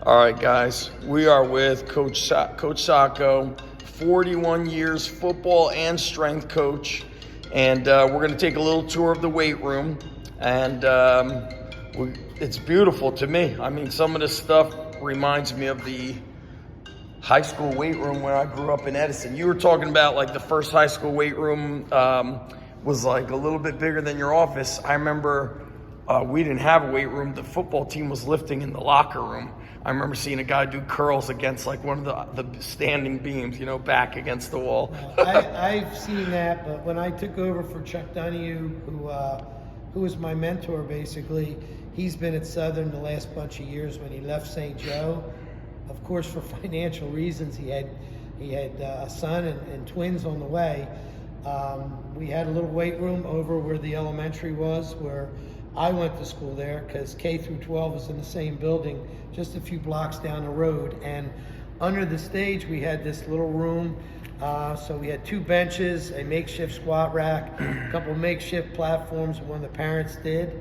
All right, guys, we are with Coach Sacco, 41 years football and strength coach, and we're going to take a little tour of the weight room, and it's beautiful to me. I mean, some of this stuff reminds me of the high school weight room when I grew up in Edison. You were talking about like the first high school weight room was like a little bit bigger than your office. I remember we didn't have a weight room. The football team was lifting in the locker room. I remember seeing a guy do curls against like one of the standing beams, back against the wall. I've seen that, but when I took over for Chuck Donahue, who was my mentor basically, he's been at Southern the last bunch of years. When he left St. Joe, of course for financial reasons, he had a son and twins on the way. We had a little weight room over where the elementary was, where I went to school there, because K through 12 was in the same building, just a few blocks down the road. And under the stage, we had this little room. So we had 2 benches, a makeshift squat rack, a couple of makeshift platforms, one the parents did.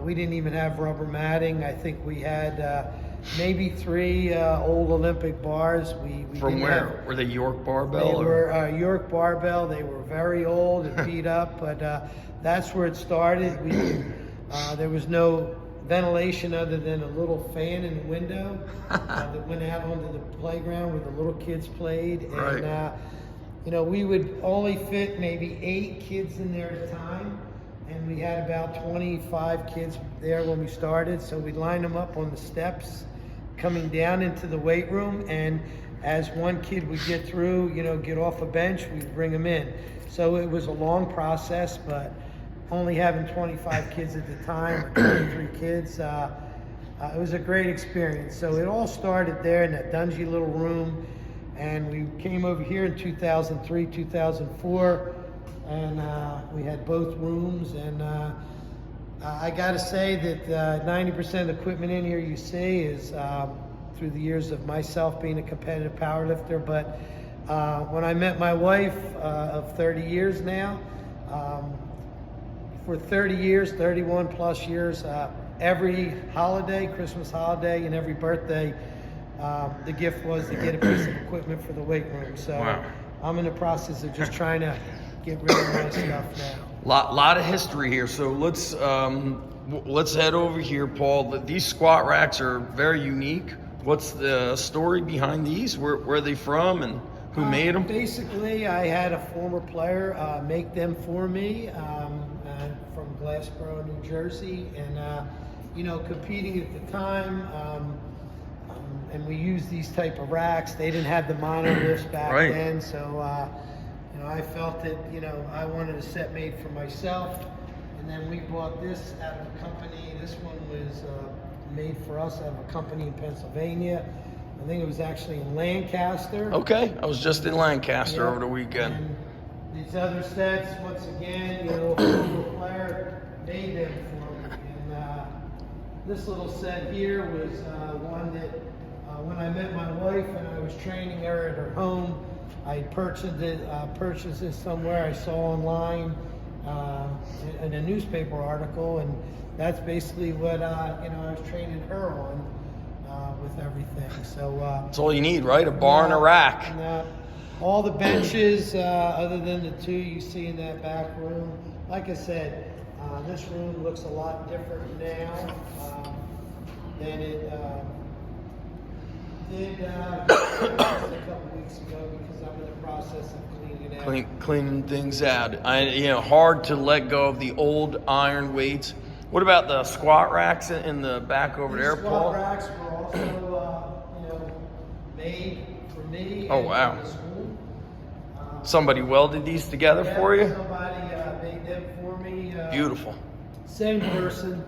We didn't even have rubber matting. I think we had maybe 3 old Olympic bars. We From where? Were they York barbell? They were York barbell. They were very old and beat up, but that's where it started. There was no ventilation other than a little fan in the window that went out onto the playground where the little kids played. And, right. We would only fit maybe 8 kids in there at a time. And we had about 25 kids there when we started. So we'd line them up on the steps coming down into the weight room. And as one kid would get through, get off a bench, we'd bring them in. So it was a long process, but only having 25 kids at the time, or 23 kids, it was a great experience. So it all started there in that dungy little room. And we came over here in 2003, 2004. And we had both rooms, and I got to say that 90% of the equipment in here you see is through the years of myself being a competitive powerlifter. But when I met my wife of 30 years now, for 30 years, 31 plus years, every holiday, Christmas holiday, and every birthday, the gift was to get a piece of equipment for the weight room. So wow. I'm in the process of just trying to get rid of my stuff now. Lot of history here. So let's head over here, Paul. These squat racks are very unique. What's the story behind these? Where are they from, and who made them? Basically, I had a former player make them for me from Glassboro, New Jersey, and competing at the time. And we used these type of racks. They didn't have the monoliths back right. then, so I felt that I wanted a set made for myself. And then we bought this out of a company. This one was made for us out of a company in Pennsylvania. I think it was actually in Lancaster. Okay, I was just in Lancaster over the weekend. And these other sets, once again, a former player made them for me. And this little set here was one that when I met my wife and I was training her at her home, I purchased it somewhere I saw online in a newspaper article, and that's basically what I was training her on with everything. So that's all you need, right? A bar and a rack. And, all the benches, other than the 2 you see in that back room, like I said, this room looks a lot different now than it did a couple weeks ago, because I'm in the process of cleaning it out. Cleaning things out. Hard to let go of the old iron weights. What about the squat racks in the back over there, Paul? Squat racks were also, made for me. Oh, wow. For the school. Somebody welded these together for you? Somebody made them for me. Beautiful. Same person,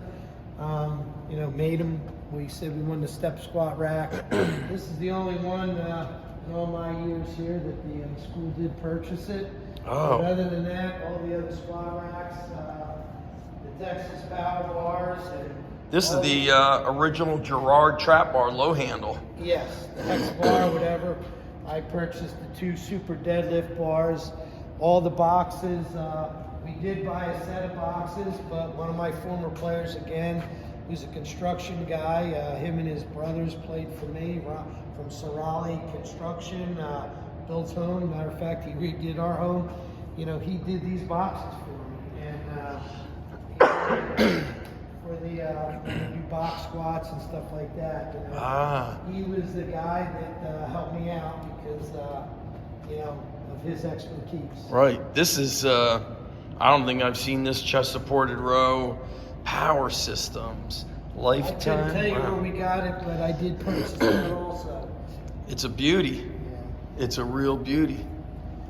made them. We said we wanted a step squat rack. This is the only one in all my years here that the school did purchase it. Oh. But other than that, all the other squat racks, the Texas Power Bars. And this is the original Gerard trap bar, low handle. Yes, the Hex bar, whatever. I purchased the 2 super deadlift bars, all the boxes. We did buy a set of boxes, but one of my former players, again, who's a construction guy. Him and his brothers played for me from Sorali Construction, builds home. Matter of fact, he redid our home. You know, he did these boxes for me, and for the do box squats and stuff like that. You know? He was the guy that helped me out because you know, of his expertise. Right. This is I don't think I've seen this chest supported row. Power Systems, Lifetime. I couldn't tell you where we got it, but I did purchase it also. It's a beauty. Yeah. It's a real beauty.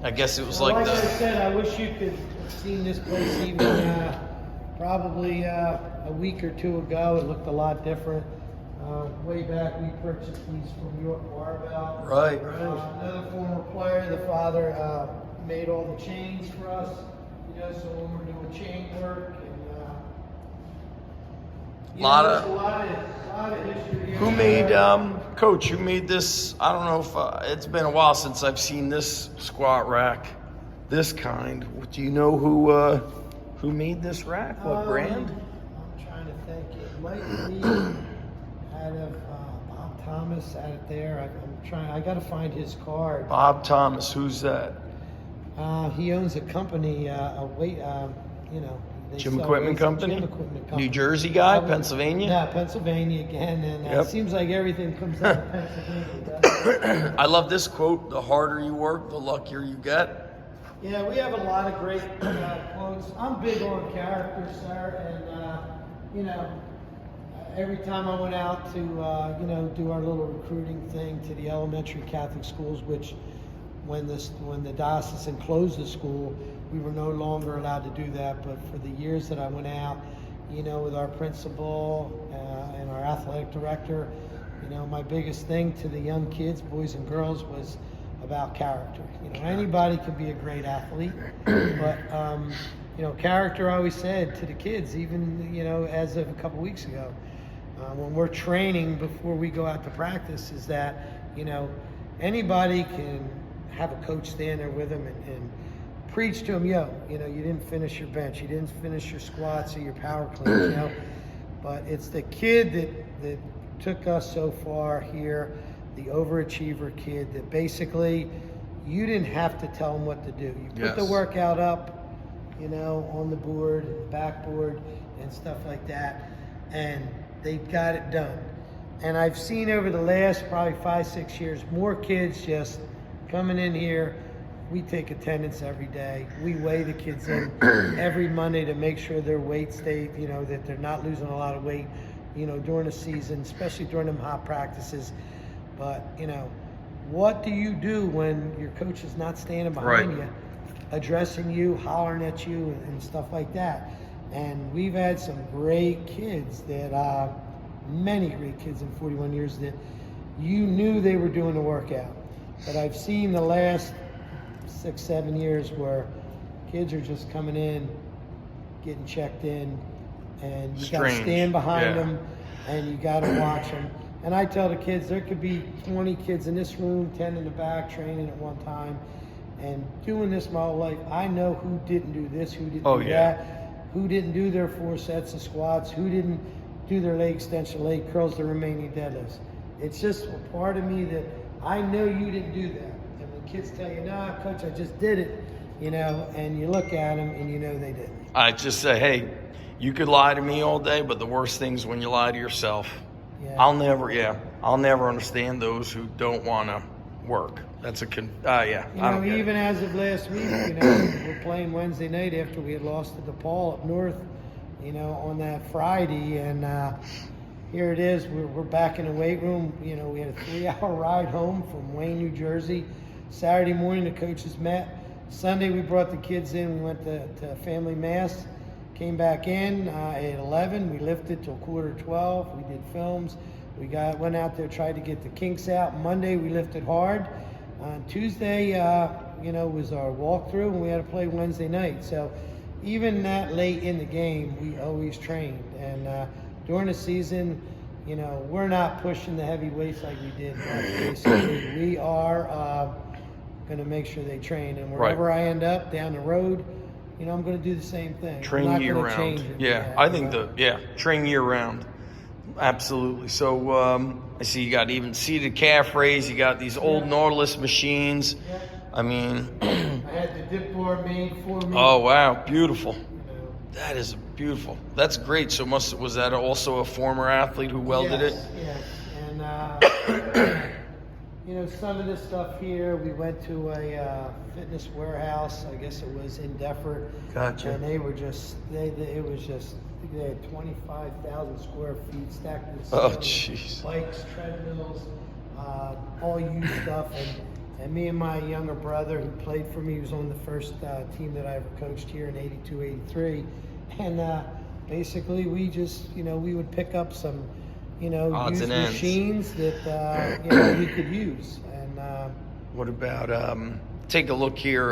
I guess it was Well, like I the. said, I wish you could have seen this place even probably a week or two ago. It looked a lot different. Way back, we purchased these from York Barbell. Right. Another former player, the father made all the chains for us. You know, so when we're doing chain work and a lot of history here. Who made, Coach, who made this? I don't know if, it's been a while since I've seen this squat rack, this kind. Do you know who made this rack? What brand? I'm trying to think. It might be out of Bob Thomas out of there. I got to find his card. Bob Thomas, who's that? He owns a company, you know. Gym Equipment Company? Gym Equipment Company. New Jersey guy, Pennsylvania? Yeah, Pennsylvania again, and it seems like everything comes out of Pennsylvania, doesn't it? I love this quote, the harder you work, the luckier you get. Yeah, we have a lot of great quotes. I'm big on character, sir, and, you know, every time I went out to, you know, do our little recruiting thing to the elementary Catholic schools, which when the diocesan closed the school, we were no longer allowed to do that. But for the years that I went out, you know, with our principal and our athletic director, you know, my biggest thing to the young kids, boys and girls, was about character. You know, anybody can be a great athlete, but you know, character, I always said to the kids, even, you know, as of a couple weeks ago, when we're training before we go out to practice, is that, you know, anybody can have a coach stand there with them and preach to them, yo, you know, you didn't finish your bench, you didn't finish your squats or your power cleans, you know. But it's the kid that took us so far here, the overachiever kid, that basically you didn't have to tell them what to do. You put the workout up, you know, on the board, and the backboard, and stuff like that, and they got it done. And I've seen over the last probably 5-6 years, more kids just coming in here. We take attendance every day. We weigh the kids in every Monday to make sure their weight stays, you know, that they're not losing a lot of weight, you know, during the season, especially during them hot practices. But, you know, what do you do when your coach is not standing behind you, addressing you, hollering at you, and stuff like that? And we've had some great kids that, many great kids in 41 years that you knew they were doing the workout. But I've seen the last 6-7 years where kids are just coming in, getting checked in, and you got to stand behind them, and you got to watch them. And I tell the kids, there could be 20 kids in this room, 10 in the back, training at one time. And doing this my whole life, I know who didn't do this, who didn't do that, who didn't do their 4 sets of squats, who didn't do their leg extension, leg curls, the remaining deadlifts. It's just a part of me that I know you didn't do that. And when kids tell you, nah, coach, I just did it, you know, and you look at them and you know they didn't. I just say, hey, you could lie to me all day, but the worst thing is when you lie to yourself. Yeah. I'll never understand those who don't want to work. That's a, You know, even as of last week, you know, we're playing Wednesday night after we had lost to DePaul up north, you know, on that Friday, and here it is. We're back in the weight room. You know, we had a 3-hour ride home from Wayne, New Jersey. Saturday morning, the coaches met. Sunday, we brought the kids in. We went to family mass. Came back in at 11. We lifted till 11:45. We did films. We went out there, tried to get the kinks out. Monday, we lifted hard. Tuesday, you know, was our walkthrough, and we had to play Wednesday night. So even that late in the game, we always trained. And during the season, you know, we're not pushing the heavy weights like we did. But basically, we are going to make sure they train. And wherever I end up down the road, you know, I'm going to do the same thing. Train year round. Change it. I think train year round. Absolutely. So I see you got even seated calf raise. You got these old Nautilus machines. Yeah. I mean, I had the dip bar made for me. oh wow, beautiful. You know. That is beautiful. That's great. So was that also a former athlete who welded it? Yes. And you know, some of this stuff here, we went to a fitness warehouse. I guess it was in Defford. Gotcha. And they were just they had 25,000 square feet stacked in Oh, ceiling, jeez. bikes, treadmills, all used stuff. And me and my younger brother, who played for me, was on the first team that I ever coached here in '82, '83. And basically, we just, you know, we would pick up some, you know, odds used and ends machines that you know, we could use. And what about take a look here.